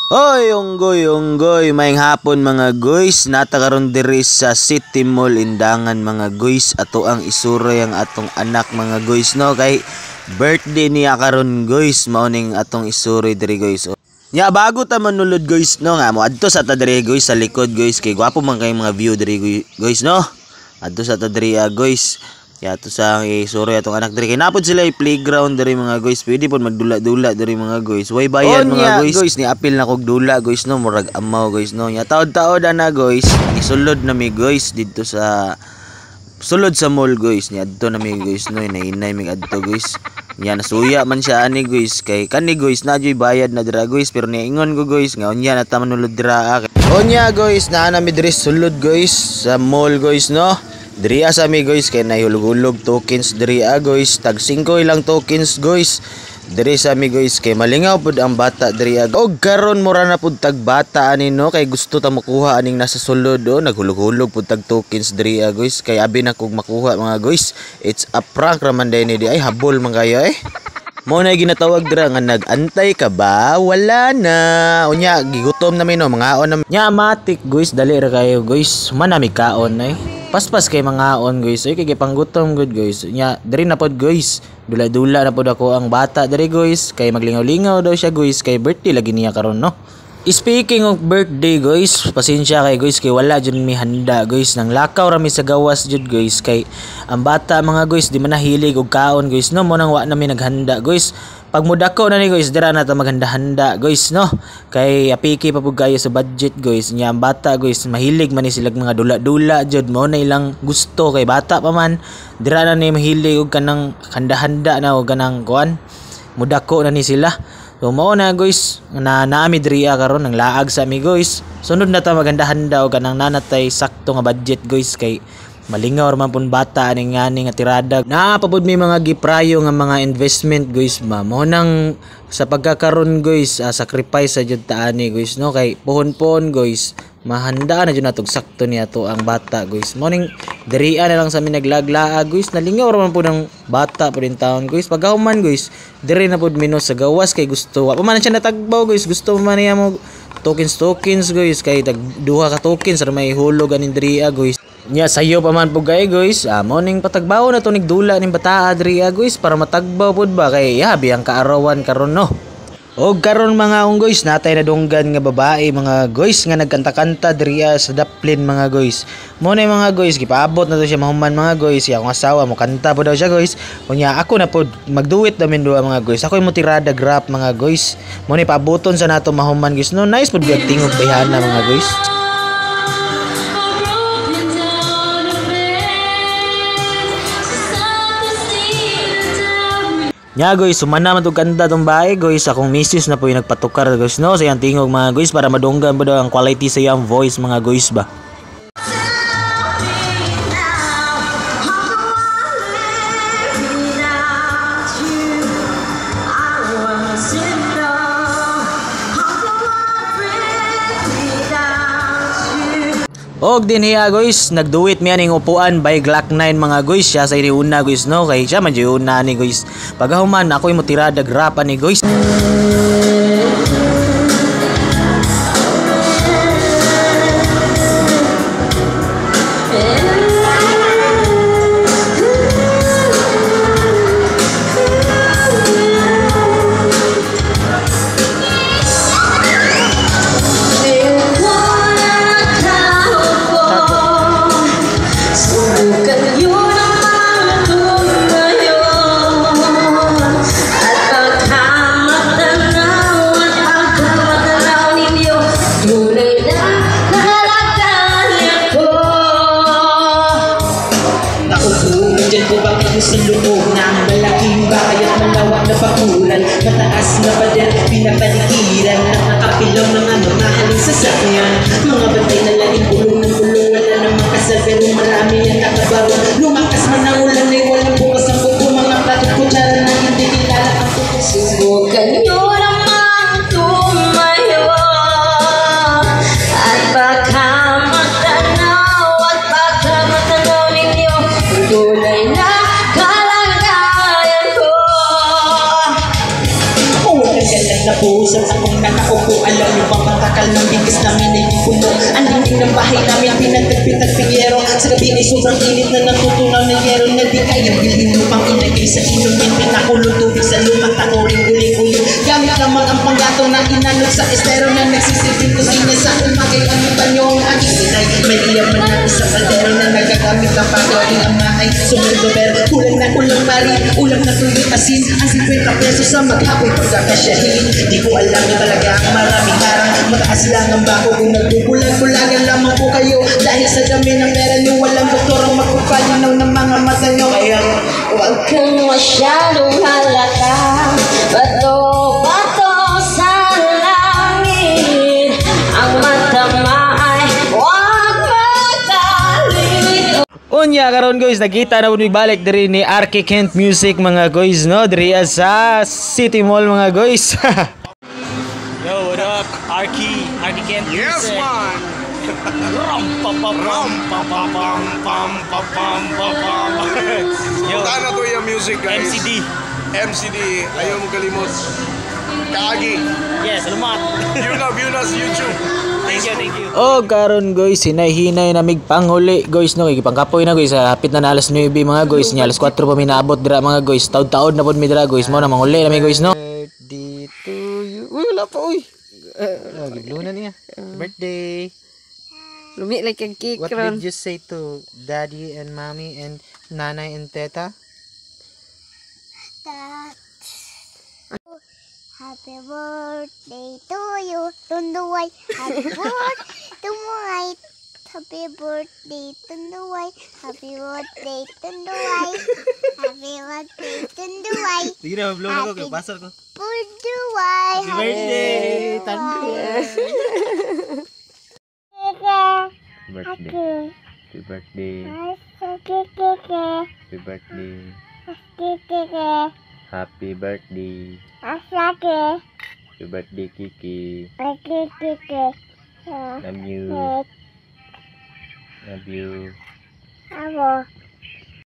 Oy, unggoy, maayong hapon mga guys. Nata karon diri sa City Mall Indangan mga guys. Ato ang isuroy ang atong anak mga guys no kay birthday niya karon guys. Mao ning atong isuroy diri guys. Nya bago ta manulod guys no nga mo adto sa ta diri guys sa likod guys kay gwapo man kay mga view diri guys no. Adto sa ta diri guys. Ya to sa isuro atong anak diri kay napod sila playground diri mga guys. Pwede pod magdula-dula diri mga guys. Way bayad mga guys. Ni apil na kog dula guys no murag amaw guys no. Ya taod-taod ana guys. Isulod na mi guys dito sa sulod sa mall guys. Ni adto na mi guys no inainay mi adto guys. Nya nasuya man siya ani guys kay kani guys nadyoy bayad na dira guys pero niingon ko guys nga unya na ta manulod dira. Onya guys naa na mi diri sulod guys sa mall guys no. Diri sa mi guys kay nahulog-hulog tokens diri guys tag 5 ilang tokens guys diri sa mi guys kay malingaw pud ang bata diri og karon mura na pud tag bata ani no kay gusto ta makuha aning nasa sulod naghulog-hulog pud tag tokens diri guys kay abi na kog makuha mga guys. It's a prank raman day ni di ay habol man kayo mo na ginatawag dira nga nagantay ka ba wala na unya gigutom na mi no mga on nya matik guys dali ra kayo guys manami kaon paspas kay mga on guys ay kay panggutom good guys nya diri na pod guys dula-dula na pod ako ang bata diri guys kay maglingaw-lingaw daw siya guys kay birthday lagi niya karon no. Speaking of birthday guys, pasensya kay guys kay wala jud mi handa guys nang lakaw ra mi sa gawas jud guys kay ang bata mga guys di man nahilig og kaon guys no mo nang wa na mi naghanda guys. Pag mudako na ni guys dira na ta maghanda-handa guys no kay apiki pa pud kayo sa budget guys nya ang bata guys mahilig man ni sila mga dula-dula jud mo na ilang gusto kay bata pa man dira na ni mahilig og kanang handa-handa na og kanang kuan mudako na ni sila. So mao na guys na naami diri karon nang laag sa mi guys. Sunod na ta maghanda-handa og kanang nanatay sakto nga budget guys kay malingaw man pun bata aning ngani nga tirada. Naapabod mi mga giprayo nga mga investment guys ba. Mao nang sa pagkakaron guys sacrifice sa jud ta ani guys no kay pohon-pohon guys mahanda na jud natog sakto niya to ang bata guys. Mao ning dirian na lang sa mi naglaglaag guys nalingaw ra man pud ang bata pud in town guys. Paghuman guys diri na pud minos sa gawas kay gusto wa pa man siya natagbaw guys gusto man niya mo tokens guys kay tag duha ka tokens ra may hulog aning diriya guys. Nya sayo pa man pud kay guys mao ning patagbaw na to nigdula ning bata diriya guys para matagbaw pud ba kay yabi ang kaarawan karon no. Og karon mga guys natay na dunggan nga babae mga guys nga nagkanta-kanta diriya sa daplin mga guys. Mo na mga guys gipaabot na to siya mahuman mga guys siya akong asawa mo kanta po daw siya guys. Unya ako na pod magduet namin duha mga guys. Ako mo tirada grab mga guys. Mo ni paaboton sa nato mahuman guys no nice pod gyud tingog bayhana mga guys. Nya guys, sumana man to ganda tong bae guys. Akong misis na po yung nagpatukar guys no sa iyang tingog mga guys para madunggan po daw ang quality sa iyang voice mga guys ba. Og din hiya guys, nagduit mi aning upuan by Glock 9 mga guys. Siya sa iniuna guys no, kay siya man jud una ni guys. Pagahuman ako imo tirada rap ani guys. Sa loob ng malaking bahay at malawak na pakulan, mataas na pader, pinapaligiran at nakapilaw ng mga haling sasakyan. Mga bantay na laging bulong ng bulong, wala namang kasal pero marami ang nakabarong. Lumakas man ang ulan ay walang bukas ang buko, mga plato kutsara na hindi kilala ang tuko. Subukan nyo naman tumayo at baka matanaw ninyo tunay na na po sa akong nakaupo alam nyo bang patakal ng bigas namin ay di puno. Ang dingding ng bahay namin pinagtagpitag-piyero. Sa gabi ay sobrang init na natutunaw na yero na di kayang bilhin mo pang inagay sa inumin. Pinakulong tubig sa lumang takuring uling-uling. Gamit lamang ang panggato na inanod sa estero na nagsisilbing kusina sa umagay. Ano ba nyo ang aking inay? May iyaman na isang kaldero na nagagamit ang pagawin ang mahay. Sumundo pero kulang na kulang mari, ulam na tuloy asin. Ang 50 pesos sa maghapoy pagkakasyahin. Di ko alam yung talaga ang maraming harang. Mataas lang ang bako kung nagbubulag-bulagan lamang po kayo. Dahil sa dami ng pera nyo, walang doktor ang magpapalinaw ng mga mata nyo. Kaya Huwag kang masyadong halata. Bato-bato sa langit. Ang mata ay huwag magalit. Unya karon guys, nakita na mo balik diri ni Arky Kent Music mga guys no, diri sa City Mall mga guys. Yo, what up? Arky Kent Music. Yes, man. Ram pam pam pam pam pam pam pam pam pam pam pam. Yo, Punta na to yung music, guys. MCD. Ayaw mo kalimot. Kaagi. Yes, salamat. View na sa YouTube. Thank you. Oh, karon guys, hinay-hinay na mig panghuli guys no, kay pangkapoy na guys, hapit na alas 9 mga guys, nya alas 4 pa mi naabot dira mga guys. Taud-taud na pod mi dira guys, mo na manghuli na mi guys no. Birthday to you. Uy, wala pa uy. Giblo na niya. Birthday. Lumi like ang cake What ron. did you say to daddy and mommy and nanay and teta? Happy birthday to you, Tunduay. Happy birthday to my. Happy birthday, Tunduay. Happy birthday, Tunduay. Happy birthday, Tunduay. Sige na, blow na ko Happy kay pasar ko. Tunduay. Happy birthday, Tunduay. Birthday. Happy birthday. Happy birthday. Happy birthday. Happy birthday, Kiki. Love you. Love you.